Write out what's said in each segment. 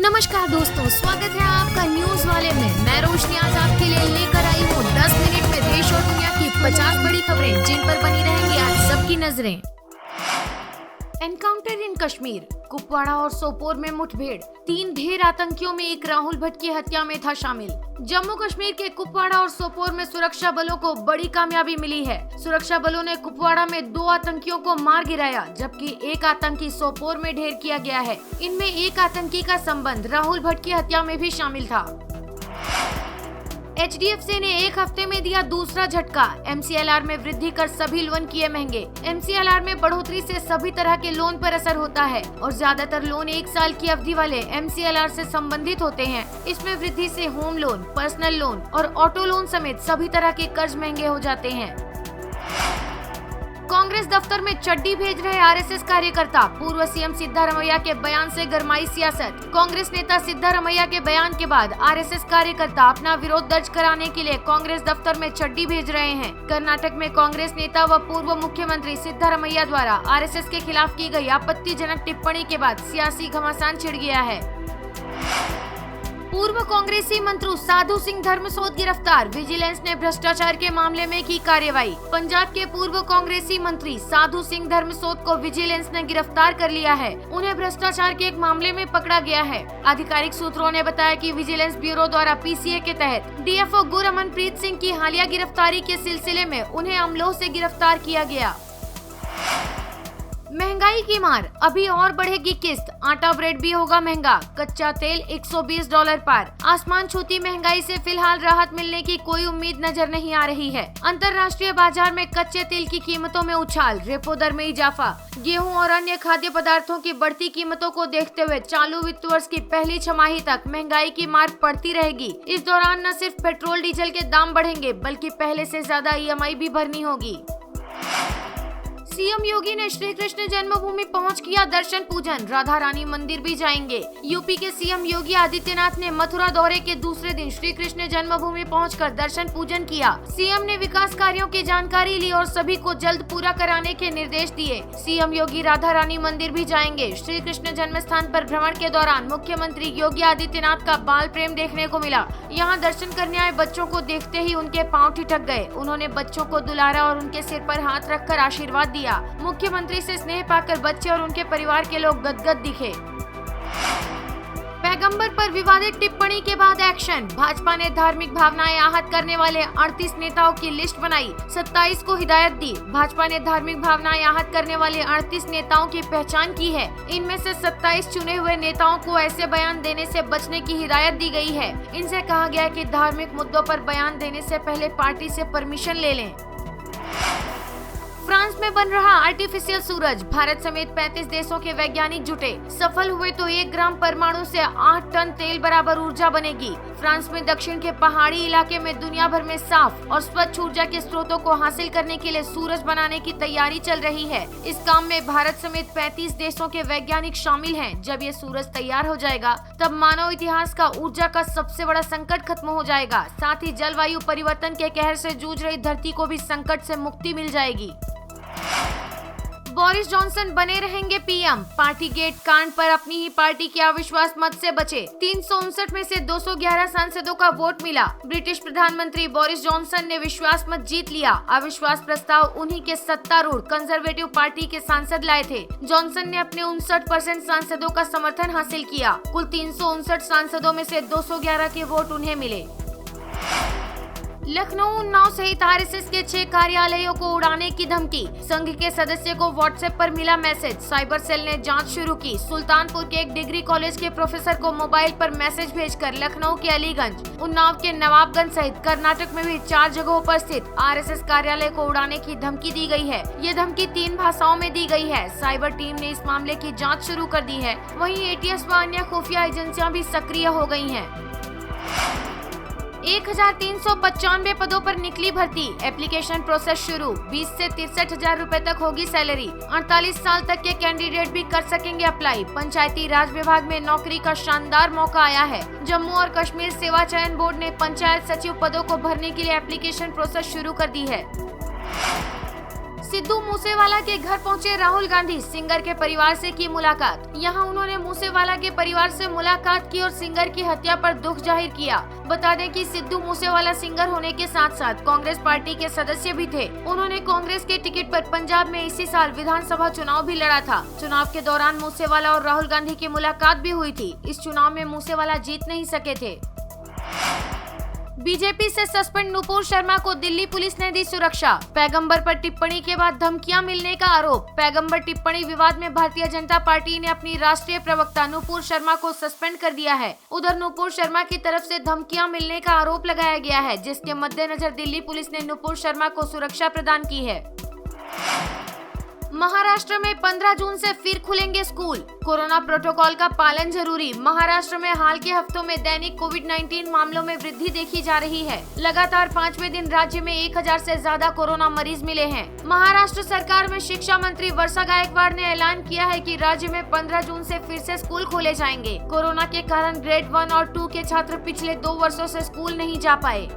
नमस्कार दोस्तों, स्वागत है आपका न्यूज वाले में। मैं रोशनी आज आपके लिए लेकर आई हूँ 10 मिनट में देश और दुनिया की 50 बड़ी खबरें जिन पर बनी रहेंगी आज सबकी नजरें। एनकाउंटर इन कश्मीर, कुपवाड़ा और सोपोर में मुठभेड़, 3 ढेर आतंकियों में एक राहुल भट्ट की हत्या में था शामिल। जम्मू कश्मीर के कुपवाड़ा और सोपोर में सुरक्षा बलों को बड़ी कामयाबी मिली है। सुरक्षा बलों ने कुपवाड़ा में 2 आतंकियों को मार गिराया, जबकि एक आतंकी सोपोर में ढेर किया गया है। इनमें एक आतंकी का संबंध राहुल भट्ट की हत्या में भी शामिल था। HDFC ने एक हफ्ते में दिया दूसरा झटका, MCLR में वृद्धि कर सभी लोन किए महंगे। MCLR में बढ़ोतरी से सभी तरह के लोन पर असर होता है और ज्यादातर लोन 1 साल की अवधि वाले MCLR से संबंधित होते हैं। इसमें वृद्धि से होम लोन, पर्सनल लोन और ऑटो लोन समेत सभी तरह के कर्ज महंगे हो जाते हैं। कांग्रेस दफ्तर में चड्डी भेज रहे RSS कार्यकर्ता, पूर्व CM सिद्धारमैया के बयान से गरमाई सियासत। कांग्रेस नेता सिद्धारमैया के बयान के बाद RSS कार्यकर्ता अपना विरोध दर्ज कराने के लिए कांग्रेस दफ्तर में चड्डी भेज रहे हैं। कर्नाटक में कांग्रेस नेता व पूर्व मुख्यमंत्री सिद्धारमैया द्वारा RSS के खिलाफ की गई आपत्तिजनक टिप्पणी के बाद सियासी घमासान छिड़ गया है। पूर्व कांग्रेसी मंत्री साधु सिंह धर्मसोत गिरफ्तार, विजिलेंस ने भ्रष्टाचार के मामले में की कार्रवाई। पंजाब के पूर्व कांग्रेसी मंत्री साधु सिंह धर्मसोत को विजिलेंस ने गिरफ्तार कर लिया है। उन्हें भ्रष्टाचार के एक मामले में पकड़ा गया है। आधिकारिक सूत्रों ने बताया कि विजिलेंस ब्यूरो द्वारा PCA के तहत DFO गुरअमनप्रीत सिंह की हालिया गिरफ्तारी के सिलसिले में उन्हें अमलोह से गिरफ्तार किया गया। महंगाई की मार, अभी और बढ़ेगी किस्त, आटा ब्रेड भी होगा महंगा, कच्चा तेल $120 पार। आसमान छूती महंगाई से फिलहाल राहत मिलने की कोई उम्मीद नजर नहीं आ रही है। अंतर्राष्ट्रीय बाजार में कच्चे तेल की कीमतों में उछाल, रेपो दर में इजाफा। गेहूं और अन्य खाद्य पदार्थों की बढ़ती कीमतों को देखते हुए चालू वित्त वर्ष की पहली छमाही तक महंगाई की मार पड़ती रहेगी। इस दौरान न सिर्फ पेट्रोल डीजल के दाम बढ़ेंगे, बल्कि पहले से ज्यादा EMI भी भरनी होगी। CM योगी ने श्री कृष्ण जन्मभूमि पहुंच किया दर्शन पूजन, राधा रानी मंदिर भी जाएंगे। यूपी के CM योगी आदित्यनाथ ने मथुरा दौरे के दूसरे दिन श्री कृष्ण जन्मभूमि पहुंचकर दर्शन पूजन किया। CM ने विकास कार्यों की जानकारी ली और सभी को जल्द पूरा कराने के निर्देश दिए। CM योगी राधा रानी मंदिर भी जाएंगे। श्री कृष्ण जन्म स्थान पर भ्रमण के दौरान मुख्यमंत्री योगी आदित्यनाथ का बाल प्रेम देखने को मिला। यहाँ दर्शन करने आए बच्चों को देखते ही उनके पाँव ठिठक गए। उन्होंने बच्चों को दुलारा और उनके सिर पर हाथ रखकर आशीर्वाद दिया। मुख्यमंत्री से स्नेह पाकर बच्चे और उनके परिवार के लोग गदगद दिखे। पैगंबर पर विवादित टिप्पणी के बाद एक्शन, भाजपा ने धार्मिक भावनाएं आहत करने वाले 38 नेताओं की लिस्ट बनाई, 27 को हिदायत दी। भाजपा ने धार्मिक भावनाएं आहत करने वाले 38 नेताओं की पहचान की है। इनमें से 27 चुने हुए नेताओं को ऐसे बयान देने से बचने की हिदायत दी गई है। इनसे कहा गया है कि धार्मिक मुद्दों पर बयान देने से पहले पार्टी से परमिशन ले लें। फ्रांस में बन रहा आर्टिफिशियल सूरज, भारत समेत 35 देशों के वैज्ञानिक जुटे। सफल हुए तो 1 ग्राम परमाणु से 8 टन तेल बराबर ऊर्जा बनेगी। फ्रांस में दक्षिण के पहाड़ी इलाके में दुनिया भर में साफ और स्वच्छ ऊर्जा के स्रोतों को हासिल करने के लिए सूरज बनाने की तैयारी चल रही है। इस काम में भारत समेत 35 देशों के वैज्ञानिक शामिल हैं। जब ये सूरज तैयार हो जाएगा तब मानव इतिहास का ऊर्जा का सबसे बड़ा संकट खत्म हो जाएगा। साथ ही जलवायु परिवर्तन के कहर से जूझ रही धरती को भी संकट से मुक्ति मिल जाएगी। बोरिस जॉनसन बने रहेंगे PM, पार्टी गेट कांड पर अपनी ही पार्टी के अविश्वास मत से बचे। 359 में से 211 सांसदों का वोट मिला। ब्रिटिश प्रधानमंत्री बोरिस जॉनसन ने विश्वास मत जीत लिया। अविश्वास प्रस्ताव उन्हीं के सत्तारूढ़ कंजर्वेटिव पार्टी के सांसद लाए थे। जॉनसन ने अपने 59% सांसदों का समर्थन हासिल किया। कुल 359 सांसदों में से 211 के वोट उन्हें मिले। लखनऊ, उन्नाव सहित RSS के 6 कार्यालयों को उड़ाने की धमकी, संघ के सदस्य को WhatsApp पर मिला मैसेज। साइबर सेल ने जांच शुरू की। सुल्तानपुर के एक डिग्री कॉलेज के प्रोफेसर को मोबाइल पर मैसेज भेजकर लखनऊ के अलीगंज, उन्नाव के नवाबगंज सहित कर्नाटक में भी 4 जगहों पर स्थित RSS कार्यालय को उड़ाने की धमकी दी गई है। ये धमकी 3 भाषाओं में दी गई है। साइबर टीम ने इस मामले की जाँच शुरू कर दी है। वहीं ATS व अन्य खुफिया एजेंसियाँ भी सक्रिय हो गयी है। 1395 पदों पर निकली भर्ती, एप्लीकेशन प्रोसेस शुरू। 20 से 63,000 रुपए तक होगी सैलरी। 48 साल तक के कैंडिडेट भी कर सकेंगे अप्लाई। पंचायती राज विभाग में नौकरी का शानदार मौका आया है। जम्मू और कश्मीर सेवा चयन बोर्ड ने पंचायत सचिव पदों को भरने के लिए एप्लीकेशन प्रोसेस शुरू कर दी है। सिद्धू मूसेवाला के घर पहुंचे राहुल गांधी, सिंगर के परिवार से की मुलाकात। यहां उन्होंने मूसेवाला के परिवार से मुलाकात की और सिंगर की हत्या पर दुख जाहिर किया। बता दें कि सिद्धू मूसेवाला सिंगर होने के साथ साथ कांग्रेस पार्टी के सदस्य भी थे। उन्होंने कांग्रेस के टिकट पर पंजाब में इसी साल विधानसभा चुनाव भी लड़ा था। चुनाव के दौरान मूसेवाला और राहुल गांधी की मुलाकात भी हुई थी। इस चुनाव में मूसेवाला जीत नहीं सके थे। बीजेपी से सस्पेंड नुपुर शर्मा को दिल्ली पुलिस ने दी सुरक्षा। पैगंबर पर टिप्पणी के बाद धमकियां मिलने का आरोप। पैगंबर टिप्पणी विवाद में भारतीय जनता पार्टी ने अपनी राष्ट्रीय प्रवक्ता नुपुर शर्मा को सस्पेंड कर दिया है। उधर नुपुर शर्मा की तरफ से धमकियां मिलने का आरोप लगाया गया है, जिसके मद्देनजर दिल्ली पुलिस ने नुपुर शर्मा को सुरक्षा प्रदान की है। महाराष्ट्र में 15 जून से फिर खुलेंगे स्कूल। कोरोना प्रोटोकॉल का पालन जरूरी। महाराष्ट्र में हाल के हफ्तों में दैनिक कोविड-19 मामलों में वृद्धि देखी जा रही है। लगातार 5वें दिन राज्य में 1000 से ज्यादा कोरोना मरीज मिले हैं। महाराष्ट्र सरकार में शिक्षा मंत्री वर्षा गायकवाड़ ने ऐलान किया है कि राज्य में 15 जून से फिर से स्कूल खोले जाएंगे। कोरोना के कारण ग्रेड 1 और 2 के छात्र पिछले 2 वर्षों से स्कूल नहीं जा पाए।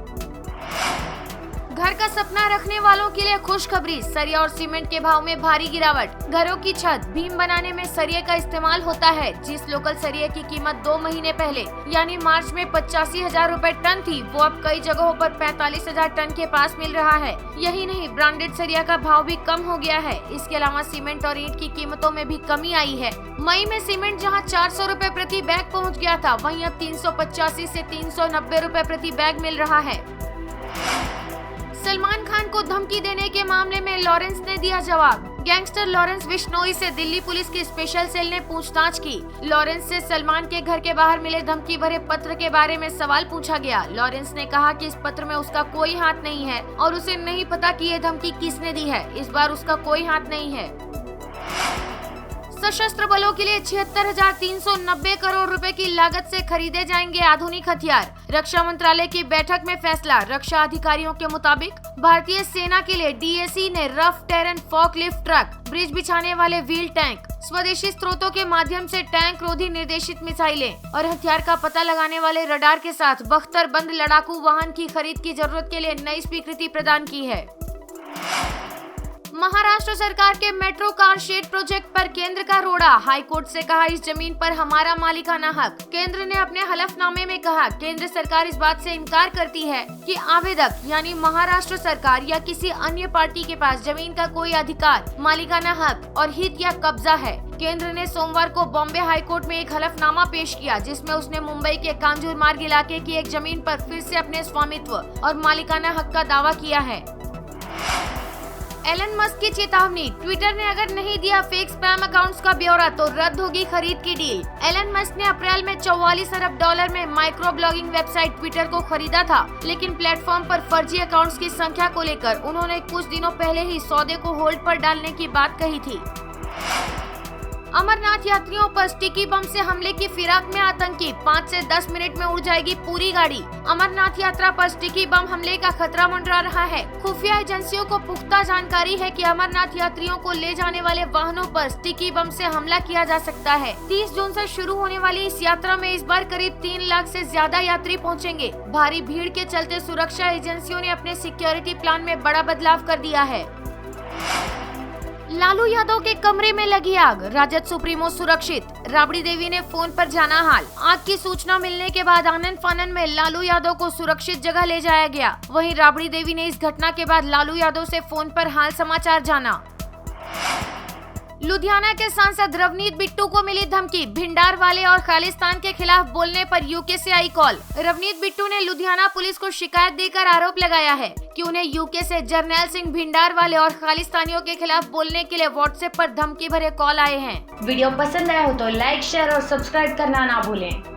घर का सपना रखने वालों के लिए खुशखबरी। सरिया और सीमेंट के भाव में भारी गिरावट। घरों की छत, बीम बनाने में सरिये का इस्तेमाल होता है। जिस लोकल सरिये की कीमत 2 महीने पहले यानी मार्च में 85,000 रुपए टन थी, वो अब कई जगहों पर 45,000 टन के पास मिल रहा है। यही नहीं, ब्रांडेड सरिया का भाव भी कम हो गया है। इसके अलावा सीमेंट और ईंट की कीमतों में भी कमी आई है। मई में सीमेंट जहाँ 400 रुपए प्रति बैग पहुँच गया था, वहीं अब 385 से 390 रुपए प्रति बैग मिल रहा है। सलमान खान को धमकी देने के मामले में लॉरेंस ने दिया जवाब। गैंगस्टर लॉरेंस बिश्नोई से दिल्ली पुलिस की स्पेशल सेल ने पूछताछ की। लॉरेंस से सलमान के घर के बाहर मिले धमकी भरे पत्र के बारे में सवाल पूछा गया। लॉरेंस ने कहा कि इस पत्र में उसका कोई हाथ नहीं है और उसे नहीं पता कि ये धमकी किसने दी है। इस बार उसका कोई हाथ नहीं है। सशस्त्र बलों के लिए 76,390 करोड़ रुपए की लागत से खरीदे जाएंगे आधुनिक हथियार। रक्षा मंत्रालय की बैठक में फैसला। रक्षा अधिकारियों के मुताबिक भारतीय सेना के लिए डीएसी ने rough terrain forklift truck, bridge बिछाने वाले व्हील टैंक, स्वदेशी स्रोतों के माध्यम से टैंक रोधी निर्देशित मिसाइलें और हथियार का पता लगाने वाले रडार के साथ बख्तरबंद लड़ाकू वाहन की खरीद की जरूरत के लिए नई स्वीकृति प्रदान की है। महाराष्ट्र सरकार के मेट्रो कार शेड प्रोजेक्ट पर केंद्र का रोड़ा। हाईकोर्ट से कहा, इस जमीन पर हमारा मालिकाना हक। केंद्र ने अपने हलफनामे में कहा, केंद्र सरकार इस बात से इनकार करती है कि आवेदक यानी महाराष्ट्र सरकार या किसी अन्य पार्टी के पास जमीन का कोई अधिकार, मालिकाना हक और हित या कब्जा है। केंद्र ने सोमवार को बॉम्बे हाईकोर्ट में एक हलफनामा पेश किया, जिसमें उसने मुंबई के कांजूर मार्ग इलाके की एक जमीन पर फिर से अपने स्वामित्व और मालिकाना हक का दावा किया है। एलन मस्क की चेतावनी। ट्विटर ने अगर नहीं दिया फेक स्पैम अकाउंट्स का ब्यौरा तो रद्द होगी खरीद की डील। एलन मस्क ने अप्रैल में $44 अरब में माइक्रो ब्लॉगिंग वेबसाइट ट्विटर को खरीदा था, लेकिन प्लेटफॉर्म पर फर्जी अकाउंट्स की संख्या को लेकर उन्होंने कुछ दिनों पहले ही सौदे को होल्ड पर डालने की बात कही थी। अमरनाथ यात्रियों पर स्टिकी बम से हमले की फिराक में आतंकी। 5 से 10 मिनट में उड़ जाएगी पूरी गाड़ी। अमरनाथ यात्रा पर स्टिकी बम हमले का खतरा मंडरा रहा है। खुफिया एजेंसियों को पुख्ता जानकारी है कि अमरनाथ यात्रियों को ले जाने वाले वाहनों पर स्टिकी बम से हमला किया जा सकता है। 30 जून से शुरू होने वाली इस यात्रा में इस बार करीब 3 लाख से ज्यादा यात्री पहुँचेंगे। भारी भीड़ के चलते सुरक्षा एजेंसियों ने अपने सिक्योरिटी प्लान में बड़ा बदलाव कर दिया है। लालू यादव के कमरे में लगी आग, राजद सुप्रीमो सुरक्षित। राबड़ी देवी ने फोन पर जाना हाल। आग की सूचना मिलने के बाद आनन फानन में लालू यादव को सुरक्षित जगह ले जाया गया। वहीं राबड़ी देवी ने इस घटना के बाद लालू यादव से फोन पर हाल समाचार जाना। लुधियाना के सांसद रवनीत बिट्टू को मिली धमकी। भिंडारवाले और खालिस्तान के खिलाफ बोलने पर यूके से आई कॉल। रवनीत बिट्टू ने लुधियाना पुलिस को शिकायत देकर आरोप लगाया है कि उन्हें यूके से जर्नैल सिंह भिंडारवाले और खालिस्तानियों के खिलाफ बोलने के लिए व्हाट्सएप पर धमकी भरे कॉल आए हैं। वीडियो पसंद आया हो तो लाइक, शेयर और सब्सक्राइब करना ना भूलें।